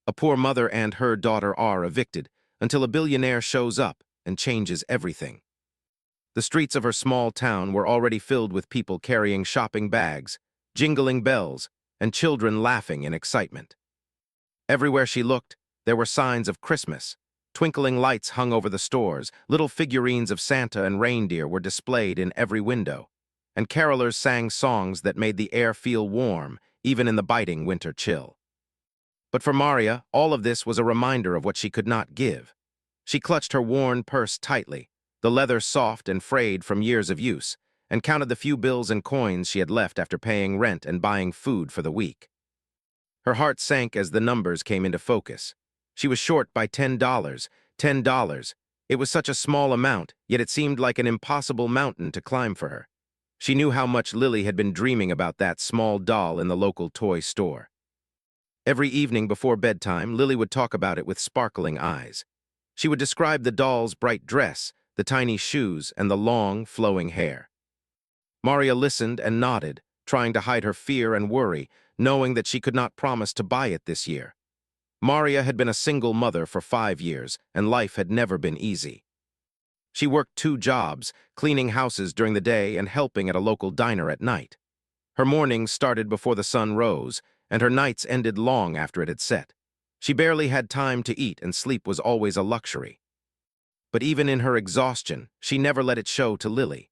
A poor mother and her daughter are evicted until a billionaire shows up and changes everything. The streets of her small town were already filled with people carrying shopping bags, jingling bells, and children laughing in excitement. Everywhere she looked, there were signs of Christmas. Twinkling lights hung over the stores, little figurines of Santa and reindeer were displayed in every window, and carolers sang songs that made the air feel warm, even in the biting winter chill. But for Maria, all of this was a reminder of what she could not give. She clutched her worn purse tightly, the leather soft and frayed from years of use, and counted the few bills and coins she had left after paying rent and buying food for the week. Her heart sank as the numbers came into focus. She was short by $10. $10. It was such a small amount, yet it seemed like an impossible mountain to climb for her. She knew how much Lily had been dreaming about that small doll in the local toy store. Every evening before bedtime, Lily would talk about it with sparkling eyes. She would describe the doll's bright dress, the tiny shoes, and the long, flowing hair. Maria listened and nodded, trying to hide her fear and worry, knowing that she could not promise to buy it this year. Maria had been a single mother for 5 years, and life had never been easy. She worked 2 jobs, cleaning houses during the day and helping at a local diner at night. Her mornings started before the sun rose, and her nights ended long after it had set. She barely had time to eat, and sleep was always a luxury. But even in her exhaustion, she never let it show to Lily.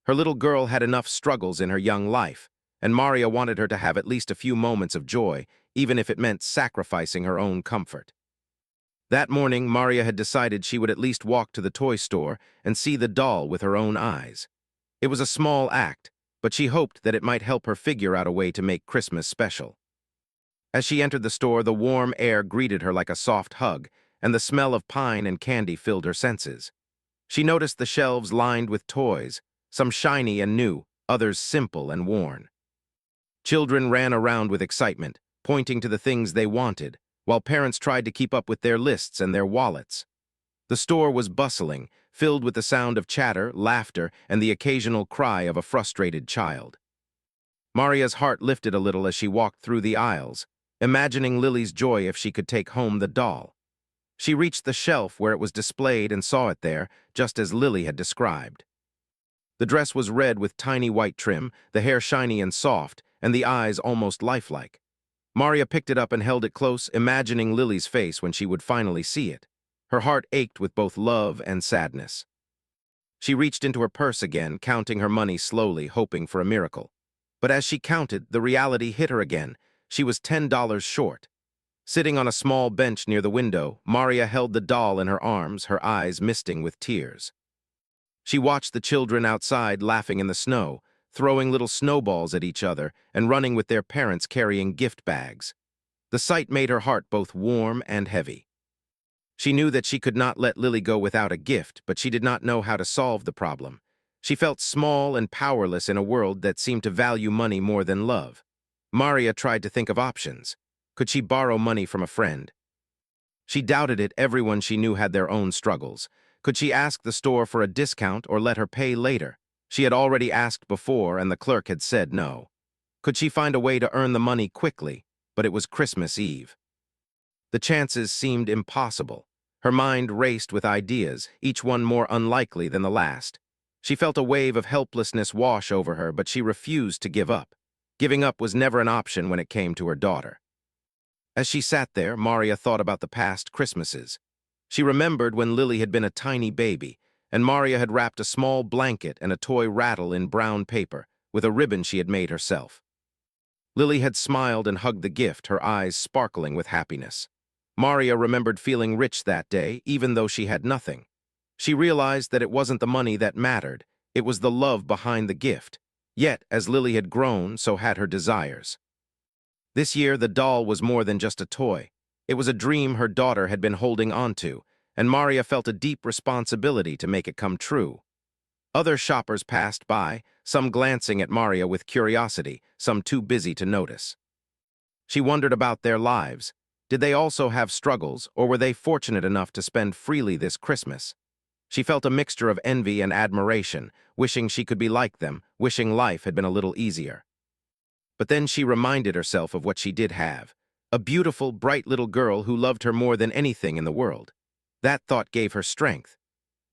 Her little girl had enough struggles in her young life, and Maria wanted her to have at least a few moments of joy, even if it meant sacrificing her own comfort. That morning, Maria had decided she would at least walk to the toy store and see the doll with her own eyes. It was a small act, but she hoped that it might help her figure out a way to make Christmas special. As she entered the store, the warm air greeted her like a soft hug, and the smell of pine and candy filled her senses. She noticed the shelves lined with toys, some shiny and new, others simple and worn. Children ran around with excitement, pointing to the things they wanted, while parents tried to keep up with their lists and their wallets. The store was bustling, filled with the sound of chatter, laughter, and the occasional cry of a frustrated child. Maria's heart lifted a little as she walked through the aisles, imagining Lily's joy if she could take home the doll. She reached the shelf where it was displayed and saw it there, just as Lily had described. The dress was red with tiny white trim, the hair shiny and soft, and the eyes almost lifelike. Maria picked it up and held it close, imagining Lily's face when she would finally see it. Her heart ached with both love and sadness. She reached into her purse again, counting her money slowly, hoping for a miracle. But as she counted, the reality hit her again. She was $10 short. Sitting on a small bench near the window, Maria held the doll in her arms, her eyes misting with tears. She watched the children outside laughing in the snow, throwing little snowballs at each other and running with their parents carrying gift bags. The sight made her heart both warm and heavy. She knew that she could not let Lily go without a gift, but she did not know how to solve the problem. She felt small and powerless in a world that seemed to value money more than love. Maria tried to think of options. Could she borrow money from a friend? She doubted it. Everyone she knew had their own struggles. Could she ask the store for a discount or let her pay later? She had already asked before, and the clerk had said no. Could she find a way to earn the money quickly? But it was Christmas Eve. The chances seemed impossible. Her mind raced with ideas, each one more unlikely than the last. She felt a wave of helplessness wash over her, but she refused to give up. Giving up was never an option when it came to her daughter. As she sat there, Maria thought about the past Christmases. She remembered when Lily had been a tiny baby, and Maria had wrapped a small blanket and a toy rattle in brown paper, with a ribbon she had made herself. Lily had smiled and hugged the gift, her eyes sparkling with happiness. Maria remembered feeling rich that day, even though she had nothing. She realized that it wasn't the money that mattered, it was the love behind the gift. Yet, as Lily had grown, so had her desires. This year, the doll was more than just a toy. It was a dream her daughter had been holding onto, and Maria felt a deep responsibility to make it come true. Other shoppers passed by, some glancing at Maria with curiosity, some too busy to notice. She wondered about their lives. Did they also have struggles, or were they fortunate enough to spend freely this Christmas? She felt a mixture of envy and admiration, wishing she could be like them, wishing life had been a little easier. But then she reminded herself of what she did have. A beautiful, bright little girl who loved her more than anything in the world. That thought gave her strength.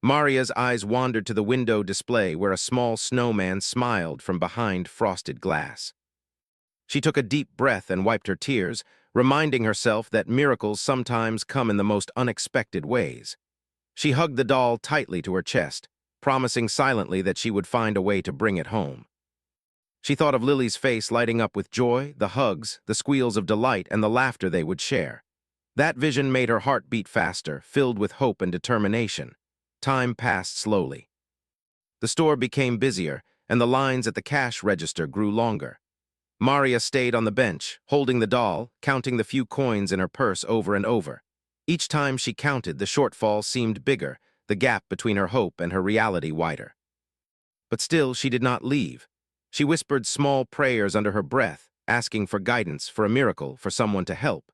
Maria's eyes wandered to the window display where a small snowman smiled from behind frosted glass. She took a deep breath and wiped her tears, reminding herself that miracles sometimes come in the most unexpected ways. She hugged the doll tightly to her chest, promising silently that she would find a way to bring it home. She thought of Lily's face lighting up with joy, the hugs, the squeals of delight, and the laughter they would share. That vision made her heart beat faster, filled with hope and determination. Time passed slowly. The store became busier, and the lines at the cash register grew longer. Maria stayed on the bench, holding the doll, counting the few coins in her purse over and over. Each time she counted, the shortfall seemed bigger, the gap between her hope and her reality wider. But still, she did not leave. She whispered small prayers under her breath, asking for guidance, for a miracle, for someone to help.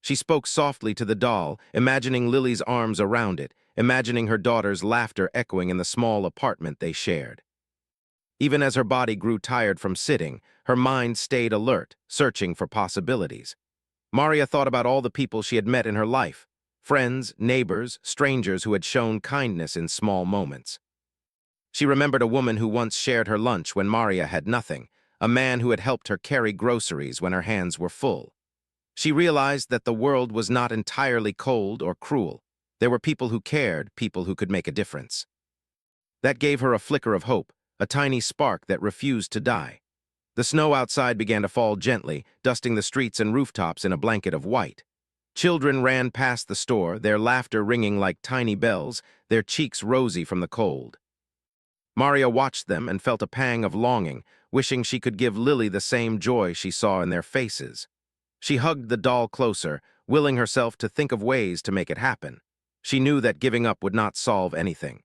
She spoke softly to the doll, imagining Lily's arms around it, imagining her daughter's laughter echoing in the small apartment they shared. Even as her body grew tired from sitting, her mind stayed alert, searching for possibilities. Maria thought about all the people she had met in her life, friends, neighbors, strangers who had shown kindness in small moments. She remembered a woman who once shared her lunch when Maria had nothing, a man who had helped her carry groceries when her hands were full. She realized that the world was not entirely cold or cruel. There were people who cared, people who could make a difference. That gave her a flicker of hope, a tiny spark that refused to die. The snow outside began to fall gently, dusting the streets and rooftops in a blanket of white. Children ran past the store, their laughter ringing like tiny bells, their cheeks rosy from the cold. Maria watched them and felt a pang of longing, wishing she could give Lily the same joy she saw in their faces. She hugged the doll closer, willing herself to think of ways to make it happen. She knew that giving up would not solve anything.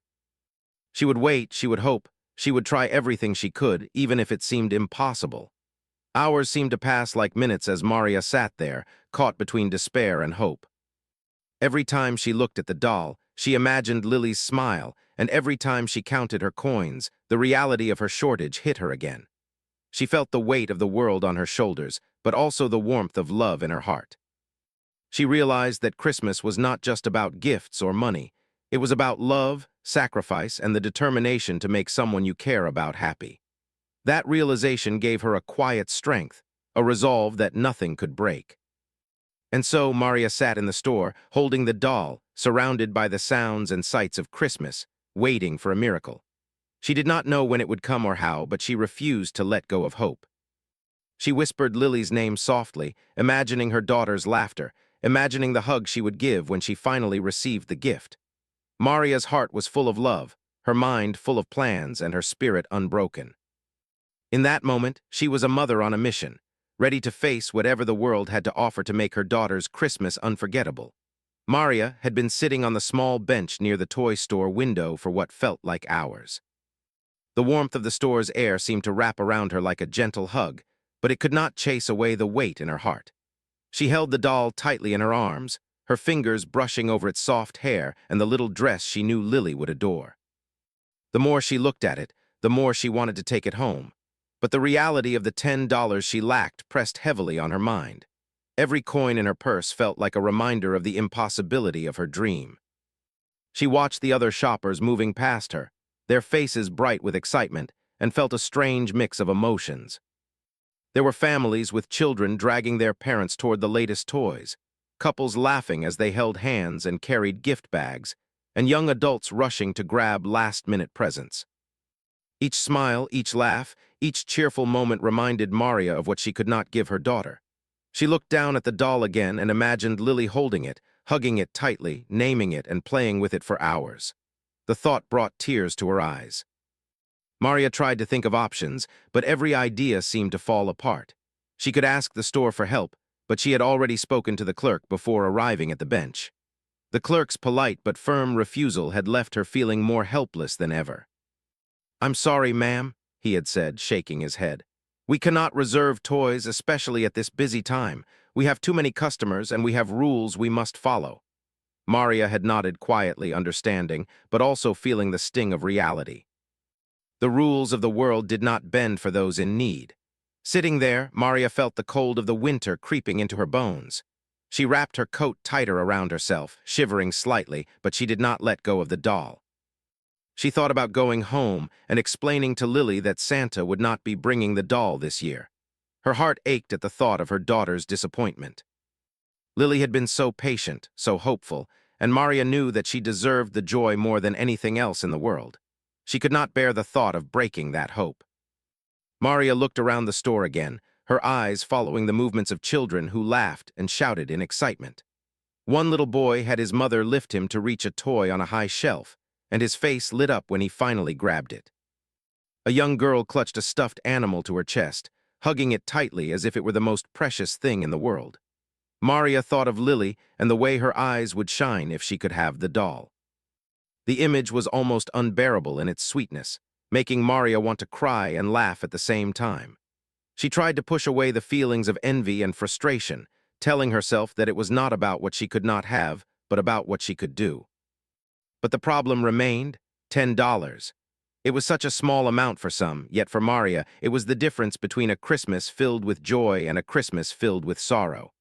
She would wait, she would hope, she would try everything she could, even if it seemed impossible. Hours seemed to pass like minutes as Maria sat there, caught between despair and hope. Every time she looked at the doll, she imagined Lily's smile, and every time she counted her coins, the reality of her shortage hit her again. She felt the weight of the world on her shoulders, but also the warmth of love in her heart. She realized that Christmas was not just about gifts or money. It was about love, sacrifice, and the determination to make someone you care about happy. That realization gave her a quiet strength, a resolve that nothing could break. And so Maria sat in the store, holding the doll, surrounded by the sounds and sights of Christmas, waiting for a miracle. She did not know when it would come or how, but she refused to let go of hope. She whispered Lily's name softly, imagining her daughter's laughter, imagining the hug she would give when she finally received the gift. Maria's heart was full of love, her mind full of plans, and her spirit unbroken. In that moment, she was a mother on a mission, ready to face whatever the world had to offer to make her daughter's Christmas unforgettable. Maria had been sitting on the small bench near the toy store window for what felt like hours. The warmth of the store's air seemed to wrap around her like a gentle hug, but it could not chase away the weight in her heart. She held the doll tightly in her arms, her fingers brushing over its soft hair and the little dress she knew Lily would adore. The more she looked at it, the more she wanted to take it home. But the reality of the $10 she lacked pressed heavily on her mind. Every coin in her purse felt like a reminder of the impossibility of her dream. She watched the other shoppers moving past her, their faces bright with excitement, and felt a strange mix of emotions. There were families with children dragging their parents toward the latest toys, couples laughing as they held hands and carried gift bags, and young adults rushing to grab last-minute presents. Each smile, each laugh, each cheerful moment reminded Maria of what she could not give her daughter. She looked down at the doll again and imagined Lily holding it, hugging it tightly, naming it, and playing with it for hours. The thought brought tears to her eyes. Maria tried to think of options, but every idea seemed to fall apart. She could ask the store for help, but she had already spoken to the clerk before arriving at the bench. The clerk's polite but firm refusal had left her feeling more helpless than ever. "I'm sorry, ma'am," he had said, shaking his head. "We cannot reserve toys, especially at this busy time. We have too many customers, and we have rules we must follow." Maria had nodded quietly, understanding, but also feeling the sting of reality. The rules of the world did not bend for those in need. Sitting there, Maria felt the cold of the winter creeping into her bones. She wrapped her coat tighter around herself, shivering slightly, but she did not let go of the doll. She thought about going home and explaining to Lily that Santa would not be bringing the doll this year. Her heart ached at the thought of her daughter's disappointment. Lily had been so patient, so hopeful, and Maria knew that she deserved the joy more than anything else in the world. She could not bear the thought of breaking that hope. Maria looked around the store again, her eyes following the movements of children who laughed and shouted in excitement. One little boy had his mother lift him to reach a toy on a high shelf, and his face lit up when he finally grabbed it. A young girl clutched a stuffed animal to her chest, hugging it tightly as if it were the most precious thing in the world. Maria thought of Lily and the way her eyes would shine if she could have the doll. The image was almost unbearable in its sweetness, making Maria want to cry and laugh at the same time. She tried to push away the feelings of envy and frustration, telling herself that it was not about what she could not have, but about what she could do. But the problem remained: $10. It was such a small amount for some, yet for Maria, it was the difference between a Christmas filled with joy and a Christmas filled with sorrow.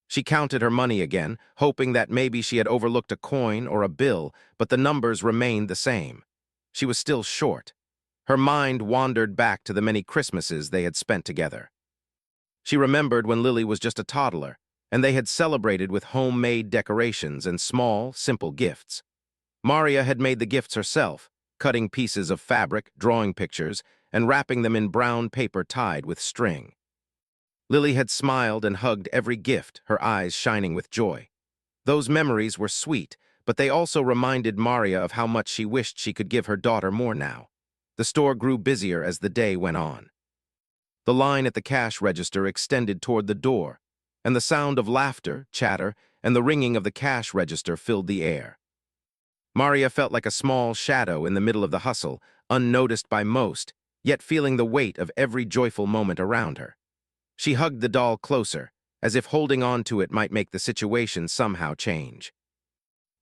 She counted her money again, hoping that maybe she had overlooked a coin or a bill, but the numbers remained the same. She was still short. Her mind wandered back to the many Christmases they had spent together. She remembered when Lily was just a toddler, and they had celebrated with homemade decorations and small, simple gifts. Maria had made the gifts herself, cutting pieces of fabric, drawing pictures, and wrapping them in brown paper tied with string. Lily had smiled and hugged every gift, her eyes shining with joy. Those memories were sweet, but they also reminded Maria of how much she wished she could give her daughter more now. The store grew busier as the day went on. The line at the cash register extended toward the door, and the sound of laughter, chatter, and the ringing of the cash register filled the air. Maria felt like a small shadow in the middle of the hustle, unnoticed by most, yet feeling the weight of every joyful moment around her. She hugged the doll closer, as if holding on to it might make the situation somehow change.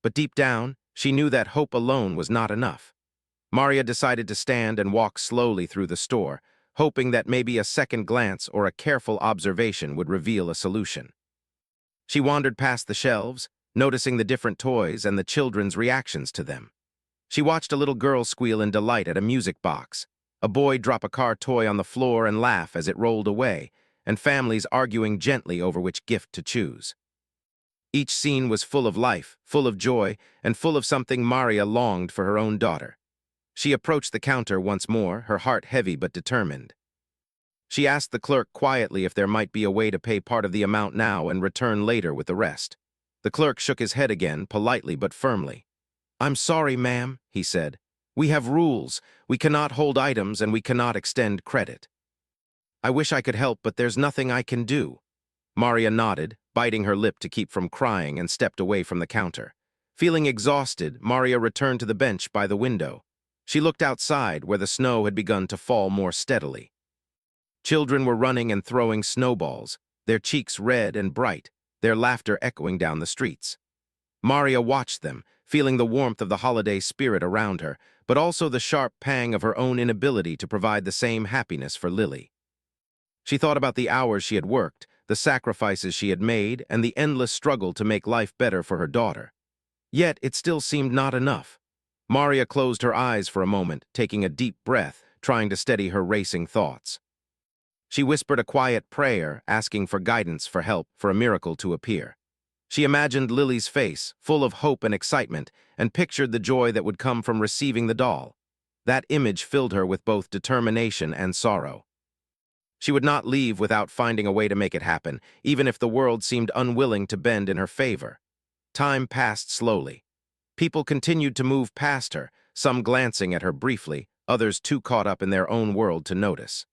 But deep down, she knew that hope alone was not enough. Maria decided to stand and walk slowly through the store, hoping that maybe a second glance or a careful observation would reveal a solution. She wandered past the shelves, noticing the different toys and the children's reactions to them. She watched a little girl squeal in delight at a music box, a boy drop a car toy on the floor and laugh as it rolled away, and families arguing gently over which gift to choose. Each scene was full of life, full of joy, and full of something Maria longed for her own daughter. She approached the counter once more, her heart heavy but determined. She asked the clerk quietly if there might be a way to pay part of the amount now and return later with the rest. The clerk shook his head again, politely but firmly. "I'm sorry, ma'am," he said. "We have rules. We cannot hold items and we cannot extend credit." "I wish I could help, but there's nothing I can do." Maria nodded, biting her lip to keep from crying, and stepped away from the counter. Feeling exhausted, Maria returned to the bench by the window. She looked outside, where the snow had begun to fall more steadily. Children were running and throwing snowballs, their cheeks red and bright, their laughter echoing down the streets. Maria watched them, feeling the warmth of the holiday spirit around her, but also the sharp pang of her own inability to provide the same happiness for Lily. She thought about the hours she had worked, the sacrifices she had made, and the endless struggle to make life better for her daughter. Yet it still seemed not enough. Maria closed her eyes for a moment, taking a deep breath, trying to steady her racing thoughts. She whispered a quiet prayer, asking for guidance, for help, for a miracle to appear. She imagined Lily's face, full of hope and excitement, and pictured the joy that would come from receiving the doll. That image filled her with both determination and sorrow. She would not leave without finding a way to make it happen, even if the world seemed unwilling to bend in her favor. Time passed slowly. People continued to move past her, some glancing at her briefly, others too caught up in their own world to notice.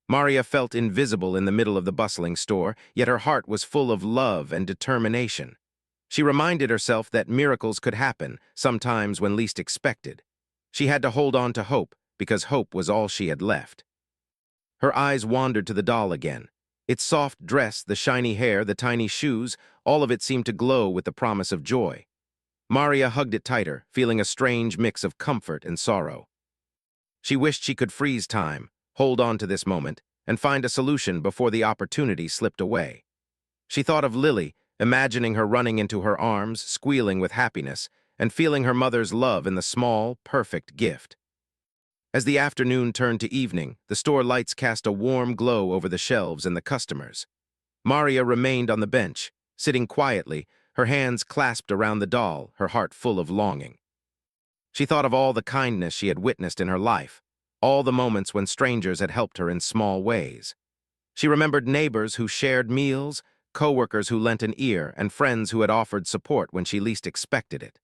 Maria felt invisible in the middle of the bustling store, yet her heart was full of love and determination. She reminded herself that miracles could happen, sometimes when least expected. She had to hold on to hope, because hope was all she had left. Her eyes wandered to the doll again. Its soft dress, the shiny hair, the tiny shoes, all of it seemed to glow with the promise of joy. Maria hugged it tighter, feeling a strange mix of comfort and sorrow. She wished she could freeze time, hold on to this moment, and find a solution before the opportunity slipped away. She thought of Lily, imagining her running into her arms, squealing with happiness, and feeling her mother's love in the small, perfect gift. As the afternoon turned to evening, the store lights cast a warm glow over the shelves and the customers. Maria remained on the bench, sitting quietly, her hands clasped around the doll, her heart full of longing. She thought of all the kindness she had witnessed in her life, all the moments when strangers had helped her in small ways. She remembered neighbors who shared meals, coworkers who lent an ear, and friends who had offered support when she least expected it.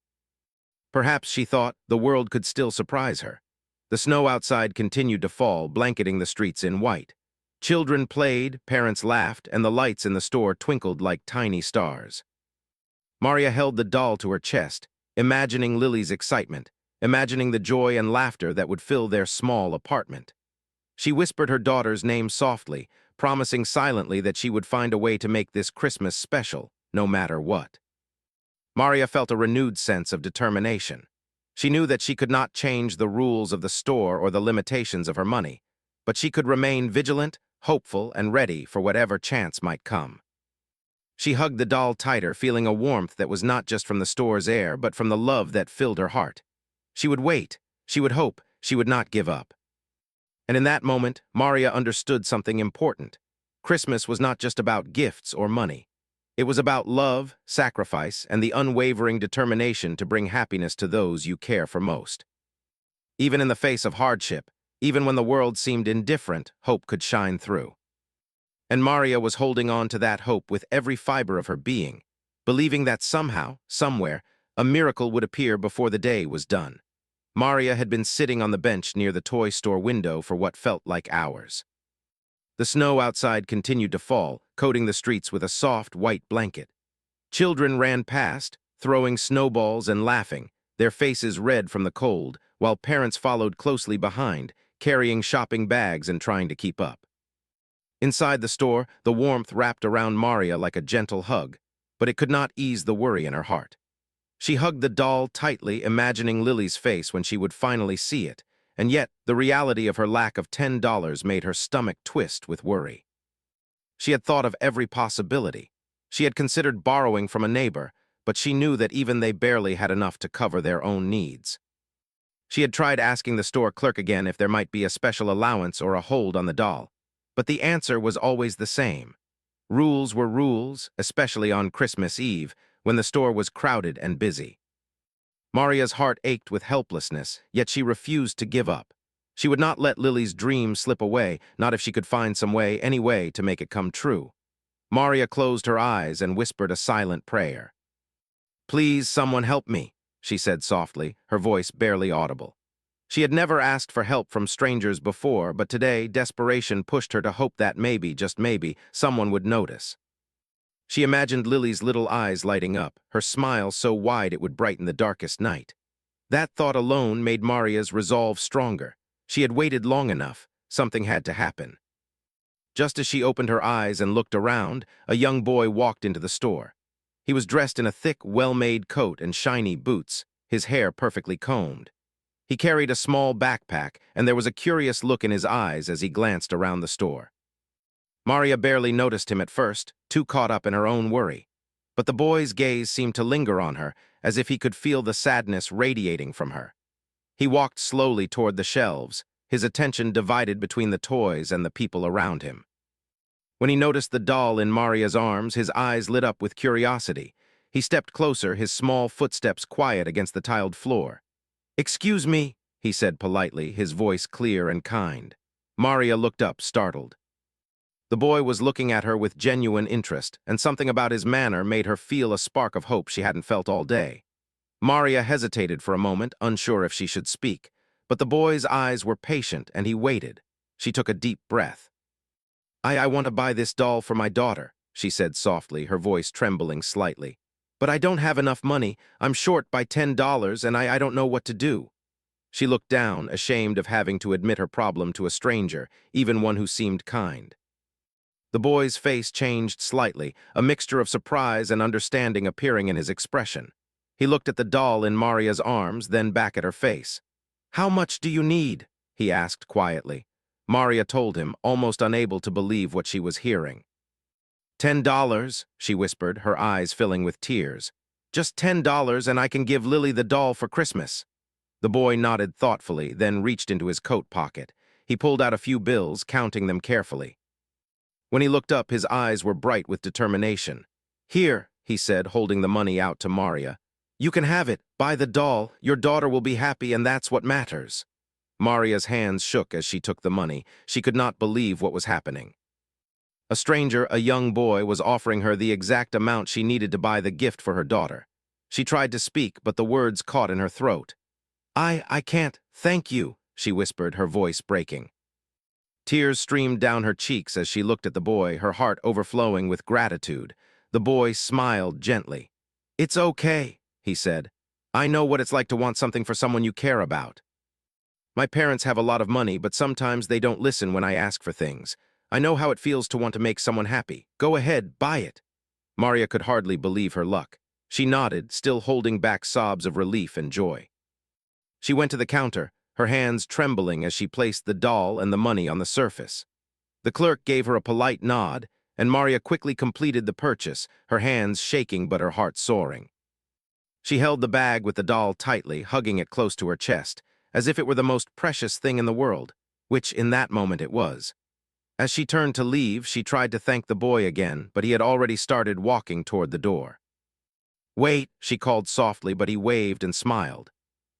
Perhaps, she thought, the world could still surprise her. The snow outside continued to fall, blanketing the streets in white. Children played, parents laughed, and the lights in the store twinkled like tiny stars. Maria held the doll to her chest, imagining Lily's excitement, imagining the joy and laughter that would fill their small apartment. She whispered her daughter's name softly, promising silently that she would find a way to make this Christmas special, no matter what. Maria felt a renewed sense of determination. She knew that she could not change the rules of the store or the limitations of her money, but she could remain vigilant, hopeful, and ready for whatever chance might come. She hugged the doll tighter, feeling a warmth that was not just from the store's air, but from the love that filled her heart. She would wait, she would hope, she would not give up. And in that moment, Maria understood something important. Christmas was not just about gifts or money. It was about love, sacrifice, and the unwavering determination to bring happiness to those you care for most. Even in the face of hardship, even when the world seemed indifferent, hope could shine through. And Maria was holding on to that hope with every fiber of her being, believing that somehow, somewhere, a miracle would appear before the day was done. Maria had been sitting on the bench near the toy store window for what felt like hours. The snow outside continued to fall, coating the streets with a soft, white blanket. Children ran past, throwing snowballs and laughing, their faces red from the cold, while parents followed closely behind, carrying shopping bags and trying to keep up. Inside the store, the warmth wrapped around Maria like a gentle hug, but it could not ease the worry in her heart. She hugged the doll tightly, imagining Lily's face when she would finally see it, and yet the reality of her lack of $10 made her stomach twist with worry. She had thought of every possibility. She had considered borrowing from a neighbor, but she knew that even they barely had enough to cover their own needs. She had tried asking the store clerk again if there might be a special allowance or a hold on the doll, but the answer was always the same. Rules were rules, especially on Christmas Eve, when the store was crowded and busy. Maria's heart ached with helplessness, yet she refused to give up. She would not let Lily's dream slip away, not if she could find any way to make it come true. Maria closed her eyes and whispered a silent prayer. "Please, someone help me," she said softly, her voice barely audible. She had never asked for help from strangers before, but today desperation pushed her to hope that maybe, just maybe, someone would notice. She imagined Lily's little eyes lighting up, her smile so wide it would brighten the darkest night. That thought alone made Maria's resolve stronger. She had waited long enough. Something had to happen. Just as she opened her eyes and looked around, a young boy walked into the store. He was dressed in a thick, well-made coat and shiny boots, his hair perfectly combed. He carried a small backpack, and there was a curious look in his eyes as he glanced around the store. Maria barely noticed him at first, too caught up in her own worry. But the boy's gaze seemed to linger on her, as if he could feel the sadness radiating from her. He walked slowly toward the shelves, his attention divided between the toys and the people around him. When he noticed the doll in Maria's arms, his eyes lit up with curiosity. He stepped closer, his small footsteps quiet against the tiled floor. "Excuse me," he said politely, his voice clear and kind. Maria looked up, startled. The boy was looking at her with genuine interest, and something about his manner made her feel a spark of hope she hadn't felt all day. Maria hesitated for a moment, unsure if she should speak, but the boy's eyes were patient, and he waited. She took a deep breath. I want to buy this doll for my daughter," she said softly, her voice trembling slightly. "But I don't have enough money. I'm short by $10, and I don't know what to do." She looked down, ashamed of having to admit her problem to a stranger, even one who seemed kind. The boy's face changed slightly, a mixture of surprise and understanding appearing in his expression. He looked at the doll in Maria's arms, then back at her face. "How much do you need?" he asked quietly. Maria told him, almost unable to believe what she was hearing. $10, she whispered, her eyes filling with tears. Just $10 and I can give Lily the doll for Christmas. The boy nodded thoughtfully, then reached into his coat pocket. He pulled out a few bills, counting them carefully. When he looked up, his eyes were bright with determination. Here, he said, holding the money out to Maria. You can have it. Buy the doll. Your daughter will be happy, and that's what matters. Maria's hands shook as she took the money. She could not believe what was happening. A stranger, a young boy, was offering her the exact amount she needed to buy the gift for her daughter. She tried to speak, but the words caught in her throat. I can't, thank you, she whispered, her voice breaking. Tears streamed down her cheeks as she looked at the boy, her heart overflowing with gratitude. The boy smiled gently. It's okay, he said. I know what it's like to want something for someone you care about. My parents have a lot of money, but sometimes they don't listen when I ask for things. I know how it feels to want to make someone happy. Go ahead, buy it. Maria could hardly believe her luck. She nodded, still holding back sobs of relief and joy. She went to the counter, her hands trembling as she placed the doll and the money on the surface. The clerk gave her a polite nod, and Maria quickly completed the purchase, her hands shaking but her heart soaring. She held the bag with the doll tightly, hugging it close to her chest, as if it were the most precious thing in the world, which in that moment it was. As she turned to leave, she tried to thank the boy again, but he had already started walking toward the door. Wait, she called softly, but he waved and smiled.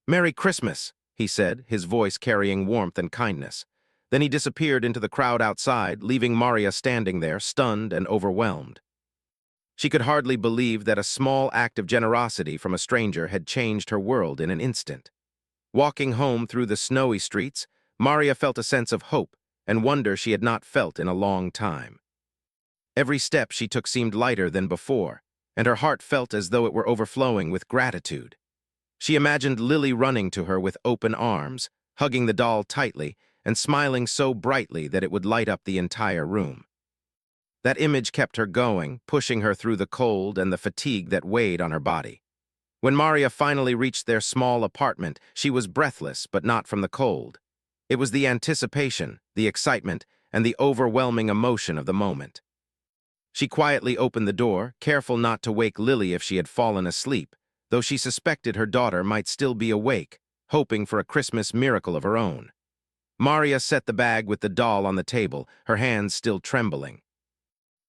Merry Christmas, he said, his voice carrying warmth and kindness. Then he disappeared into the crowd outside, leaving Maria standing there, stunned and overwhelmed. She could hardly believe that a small act of generosity from a stranger had changed her world in an instant. Walking home through the snowy streets, Maria felt a sense of hope and wonder she had not felt in a long time. Every step she took seemed lighter than before, and her heart felt as though it were overflowing with gratitude. She imagined Lily running to her with open arms, hugging the doll tightly, and smiling so brightly that it would light up the entire room. That image kept her going, pushing her through the cold and the fatigue that weighed on her body. When Maria finally reached their small apartment, she was breathless, but not from the cold. It was the anticipation, the excitement, and the overwhelming emotion of the moment. She quietly opened the door, careful not to wake Lily if she had fallen asleep, though she suspected her daughter might still be awake, hoping for a Christmas miracle of her own. Maria set the bag with the doll on the table, her hands still trembling.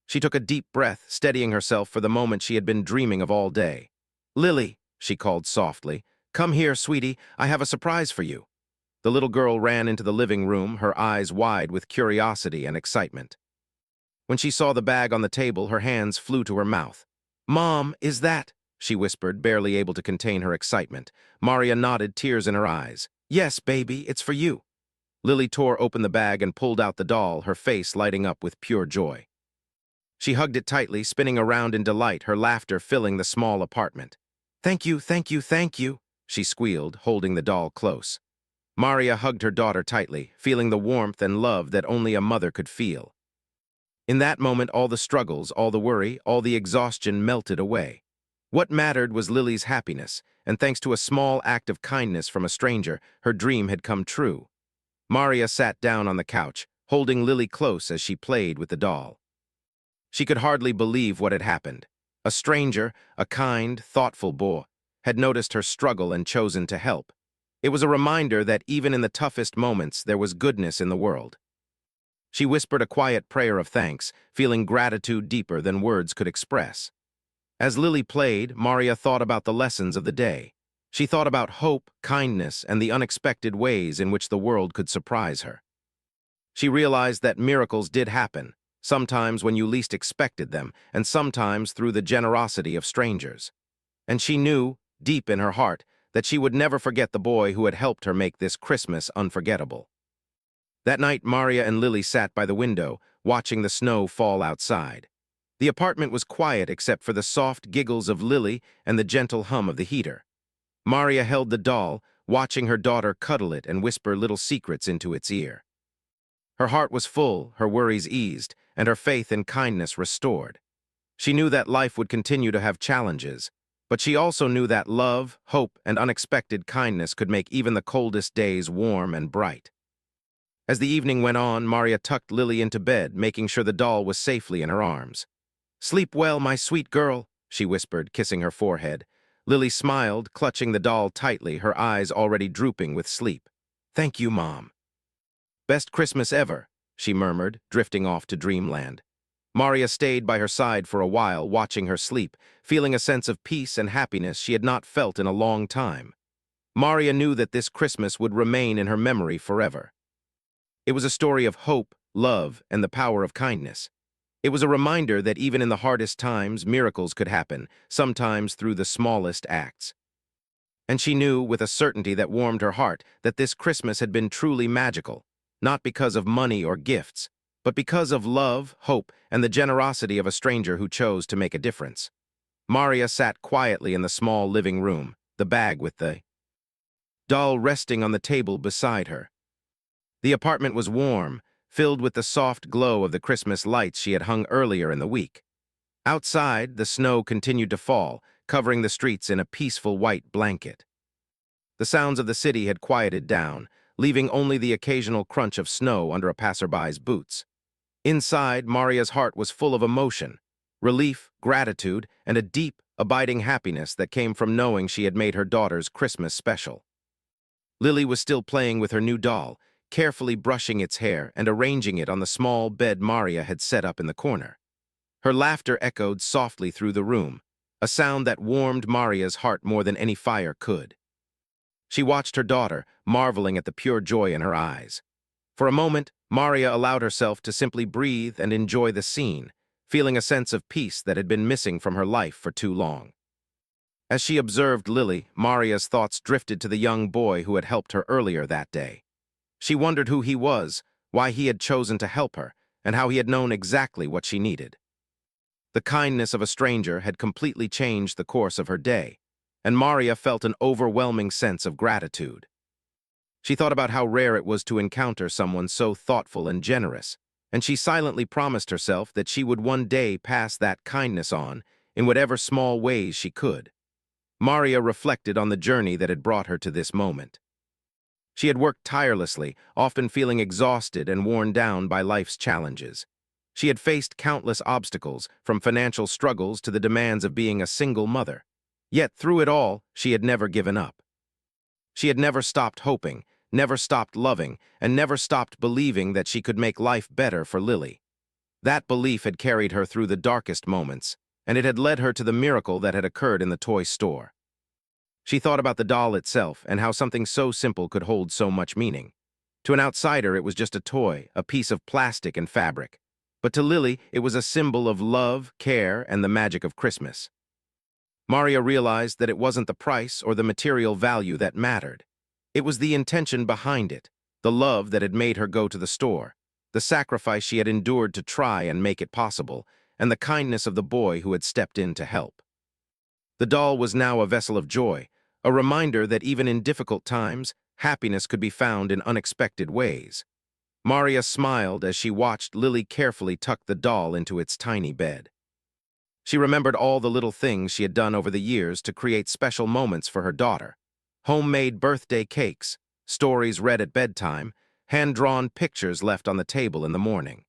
She took a deep breath, steadying herself for the moment she had been dreaming of all day. Lily, she called softly, come here, sweetie, I have a surprise for you. The little girl ran into the living room, her eyes wide with curiosity and excitement. When she saw the bag on the table, her hands flew to her mouth. Mom, is that? She whispered, barely able to contain her excitement. Maria nodded, tears in her eyes. Yes, baby, it's for you. Lily tore open the bag and pulled out the doll, her face lighting up with pure joy. She hugged it tightly, spinning around in delight, her laughter filling the small apartment. Thank you, thank you, thank you, she squealed, holding the doll close. Maria hugged her daughter tightly, feeling the warmth and love that only a mother could feel. In that moment, all the struggles, all the worry, all the exhaustion melted away. What mattered was Lily's happiness, and thanks to a small act of kindness from a stranger, her dream had come true. Maria sat down on the couch, holding Lily close as she played with the doll. She could hardly believe what had happened. A stranger, a kind, thoughtful boy, had noticed her struggle and chosen to help. It was a reminder that even in the toughest moments, there was goodness in the world. She whispered a quiet prayer of thanks, feeling gratitude deeper than words could express. As Lily played, Maria thought about the lessons of the day. She thought about hope, kindness, and the unexpected ways in which the world could surprise her. She realized that miracles did happen, sometimes when you least expected them, and sometimes through the generosity of strangers. And she knew, deep in her heart, that she would never forget the boy who had helped her make this Christmas unforgettable. That night, Maria and Lily sat by the window, watching the snow fall outside. The apartment was quiet except for the soft giggles of Lily and the gentle hum of the heater. Maria held the doll, watching her daughter cuddle it and whisper little secrets into its ear. Her heart was full, her worries eased, and her faith in kindness restored. She knew that life would continue to have challenges, but she also knew that love, hope, and unexpected kindness could make even the coldest days warm and bright. As the evening went on, Maria tucked Lily into bed, making sure the doll was safely in her arms. "Sleep well, my sweet girl," she whispered, kissing her forehead. Lily smiled, clutching the doll tightly, her eyes already drooping with sleep. "Thank you, Mom." "Best Christmas ever," she murmured, drifting off to dreamland. Maria stayed by her side for a while, watching her sleep, feeling a sense of peace and happiness she had not felt in a long time. Maria knew that this Christmas would remain in her memory forever. It was a story of hope, love, and the power of kindness. It was a reminder that even in the hardest times, miracles could happen, sometimes through the smallest acts. And she knew, with a certainty that warmed her heart, that this Christmas had been truly magical, not because of money or gifts, but because of love, hope, and the generosity of a stranger who chose to make a difference. Maria sat quietly in the small living room, the bag with the doll resting on the table beside her. The apartment was warm, filled with the soft glow of the Christmas lights she had hung earlier in the week. Outside, the snow continued to fall, covering the streets in a peaceful white blanket. The sounds of the city had quieted down, leaving only the occasional crunch of snow under a passerby's boots. Inside, Maria's heart was full of emotion, relief, gratitude, and a deep, abiding happiness that came from knowing she had made her daughter's Christmas special. Lily was still playing with her new doll, carefully brushing its hair and arranging it on the small bed Maria had set up in the corner. Her laughter echoed softly through the room, a sound that warmed Maria's heart more than any fire could. She watched her daughter, marveling at the pure joy in her eyes. For a moment, Maria allowed herself to simply breathe and enjoy the scene, feeling a sense of peace that had been missing from her life for too long. As she observed Lily, Maria's thoughts drifted to the young boy who had helped her earlier that day. She wondered who he was, why he had chosen to help her, and how he had known exactly what she needed. The kindness of a stranger had completely changed the course of her day, and Maria felt an overwhelming sense of gratitude. She thought about how rare it was to encounter someone so thoughtful and generous, and she silently promised herself that she would one day pass that kindness on in whatever small ways she could. Maria reflected on the journey that had brought her to this moment. She had worked tirelessly, often feeling exhausted and worn down by life's challenges. She had faced countless obstacles, from financial struggles to the demands of being a single mother. Yet through it all, she had never given up. She had never stopped hoping, never stopped loving, and never stopped believing that she could make life better for Lily. That belief had carried her through the darkest moments, and it had led her to the miracle that had occurred in the toy store. She thought about the doll itself and how something so simple could hold so much meaning. To an outsider, it was just a toy, a piece of plastic and fabric. But to Lily, it was a symbol of love, care, and the magic of Christmas. Maria realized that it wasn't the price or the material value that mattered. It was the intention behind it, the love that had made her go to the store, the sacrifice she had endured to try and make it possible, and the kindness of the boy who had stepped in to help. The doll was now a vessel of joy, a reminder that even in difficult times, happiness could be found in unexpected ways. Maria smiled as she watched Lily carefully tuck the doll into its tiny bed. She remembered all the little things she had done over the years to create special moments for her daughter. Homemade birthday cakes, stories read at bedtime, hand-drawn pictures left on the table in the morning.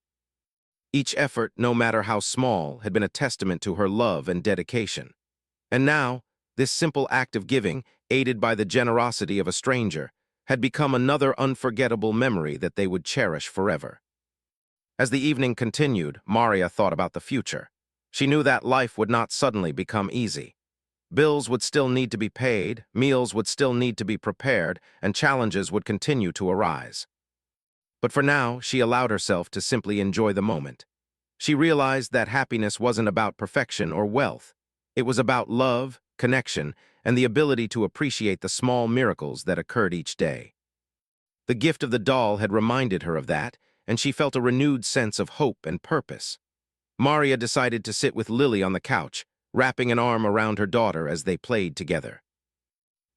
Each effort, no matter how small, had been a testament to her love and dedication. And now, this simple act of giving, aided by the generosity of a stranger, had become another unforgettable memory that they would cherish forever. As the evening continued, Maria thought about the future. She knew that life would not suddenly become easy. Bills would still need to be paid, meals would still need to be prepared, and challenges would continue to arise. But for now, she allowed herself to simply enjoy the moment. She realized that happiness wasn't about perfection or wealth. It was about love, connection, and the ability to appreciate the small miracles that occurred each day. The gift of the doll had reminded her of that, and she felt a renewed sense of hope and purpose. Maria decided to sit with Lily on the couch, wrapping an arm around her daughter as they played together.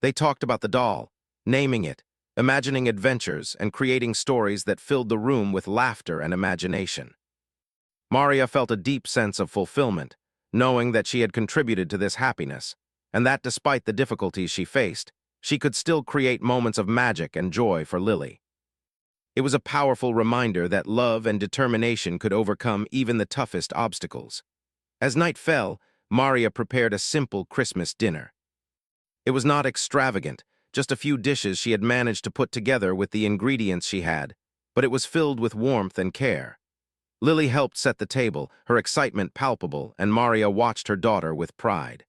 They talked about the doll, naming it, imagining adventures, and creating stories that filled the room with laughter and imagination. Maria felt a deep sense of fulfillment, knowing that she had contributed to this happiness, and that despite the difficulties she faced, she could still create moments of magic and joy for Lily. It was a powerful reminder that love and determination could overcome even the toughest obstacles. As night fell, Maria prepared a simple Christmas dinner. It was not extravagant, just a few dishes she had managed to put together with the ingredients she had, but it was filled with warmth and care. Lily helped set the table, her excitement palpable, and Maria watched her daughter with pride.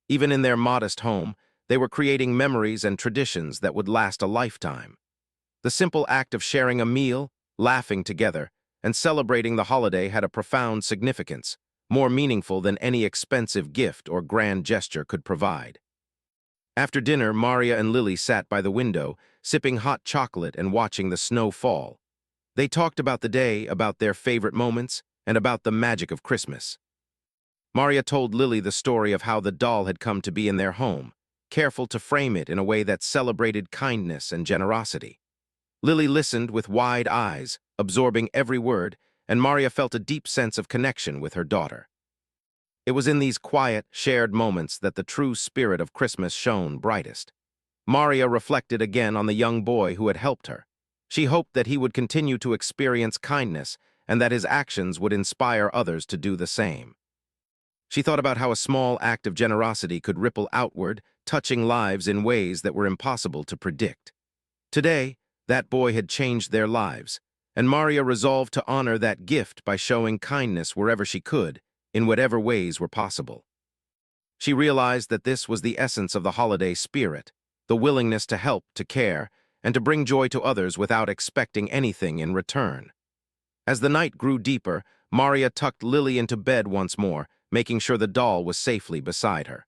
Even in their modest home, they were creating memories and traditions that would last a lifetime. The simple act of sharing a meal, laughing together, and celebrating the holiday had a profound significance, more meaningful than any expensive gift or grand gesture could provide. After dinner, Maria and Lily sat by the window, sipping hot chocolate and watching the snow fall. They talked about the day, about their favorite moments, and about the magic of Christmas. Maria told Lily the story of how the doll had come to be in their home, careful to frame it in a way that celebrated kindness and generosity. Lily listened with wide eyes, absorbing every word, and Maria felt a deep sense of connection with her daughter. It was in these quiet, shared moments that the true spirit of Christmas shone brightest. Maria reflected again on the young boy who had helped her. She hoped that he would continue to experience kindness and that his actions would inspire others to do the same. She thought about how a small act of generosity could ripple outward, touching lives in ways that were impossible to predict. Today, that boy had changed their lives, and Maria resolved to honor that gift by showing kindness wherever she could, in whatever ways were possible. She realized that this was the essence of the holiday spirit, the willingness to help, to care, and to bring joy to others without expecting anything in return. As the night grew deeper, Maria tucked Lily into bed once more, making sure the doll was safely beside her.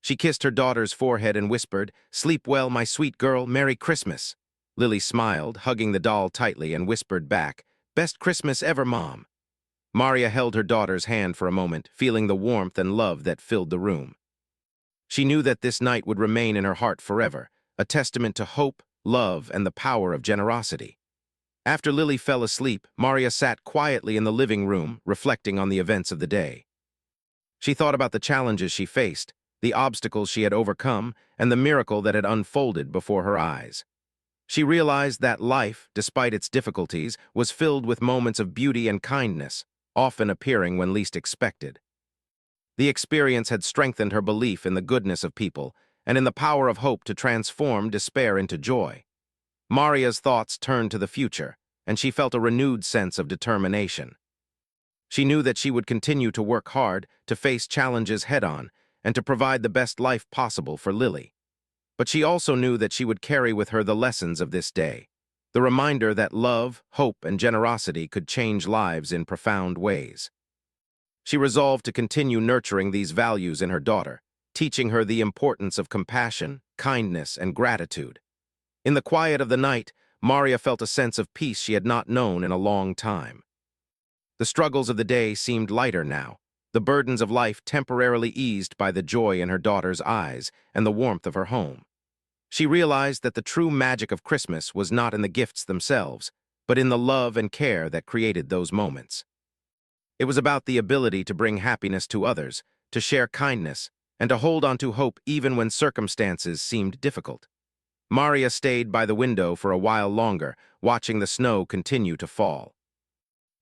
She kissed her daughter's forehead and whispered, "Sleep well, my sweet girl, Merry Christmas." Lily smiled, hugging the doll tightly, and whispered back, "Best Christmas ever, Mom." Maria held her daughter's hand for a moment, feeling the warmth and love that filled the room. She knew that this night would remain in her heart forever, a testament to hope, love, and the power of generosity. After Lily fell asleep, Maria sat quietly in the living room, reflecting on the events of the day. She thought about the challenges she faced, the obstacles she had overcome, and the miracle that had unfolded before her eyes. She realized that life, despite its difficulties, was filled with moments of beauty and kindness, often appearing when least expected. The experience had strengthened her belief in the goodness of people and in the power of hope to transform despair into joy. Maria's thoughts turned to the future, and she felt a renewed sense of determination. She knew that she would continue to work hard, to face challenges head-on, and to provide the best life possible for Lily. But she also knew that she would carry with her the lessons of this day, the reminder that love, hope, and generosity could change lives in profound ways. She resolved to continue nurturing these values in her daughter, teaching her the importance of compassion, kindness, and gratitude. In the quiet of the night, Maria felt a sense of peace she had not known in a long time. The struggles of the day seemed lighter now, the burdens of life temporarily eased by the joy in her daughter's eyes and the warmth of her home. She realized that the true magic of Christmas was not in the gifts themselves, but in the love and care that created those moments. It was about the ability to bring happiness to others, to share kindness, and to hold on to hope even when circumstances seemed difficult. Maria stayed by the window for a while longer, watching the snow continue to fall.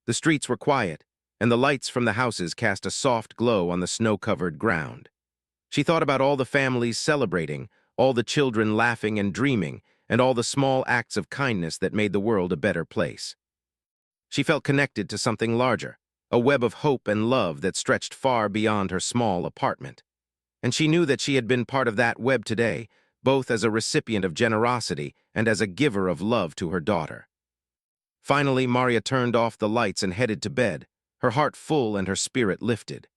The streets were quiet, and the lights from the houses cast a soft glow on the snow-covered ground. She thought about all the families celebrating, all the children laughing and dreaming, and all the small acts of kindness that made the world a better place. She felt connected to something larger, a web of hope and love that stretched far beyond her small apartment. And she knew that she had been part of that web today, both as a recipient of generosity and as a giver of love to her daughter. Finally, Maria turned off the lights and headed to bed, her heart full and her spirit lifted.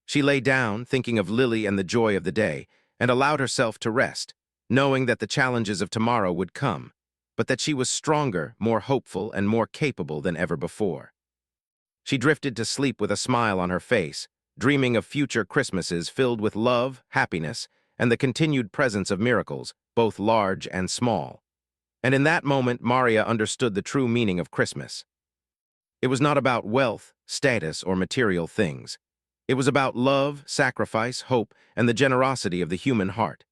She lay down, thinking of Lily and the joy of the day, and allowed herself to rest, knowing that the challenges of tomorrow would come, but that she was stronger, more hopeful, and more capable than ever before. She drifted to sleep with a smile on her face, dreaming of future Christmases filled with love, happiness, and the continued presence of miracles, both large and small. And in that moment, Maria understood the true meaning of Christmas. It was not about wealth, status, or material things. It was about love, sacrifice, hope, and the generosity of the human heart.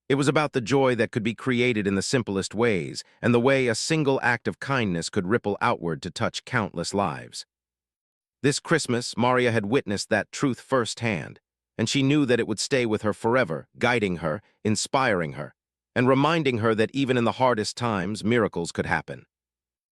It was about the joy that could be created in the simplest ways, and the way a single act of kindness could ripple outward to touch countless lives. This Christmas, Maria had witnessed that truth firsthand, and she knew that it would stay with her forever, guiding her, inspiring her, and reminding her that even in the hardest times, miracles could happen.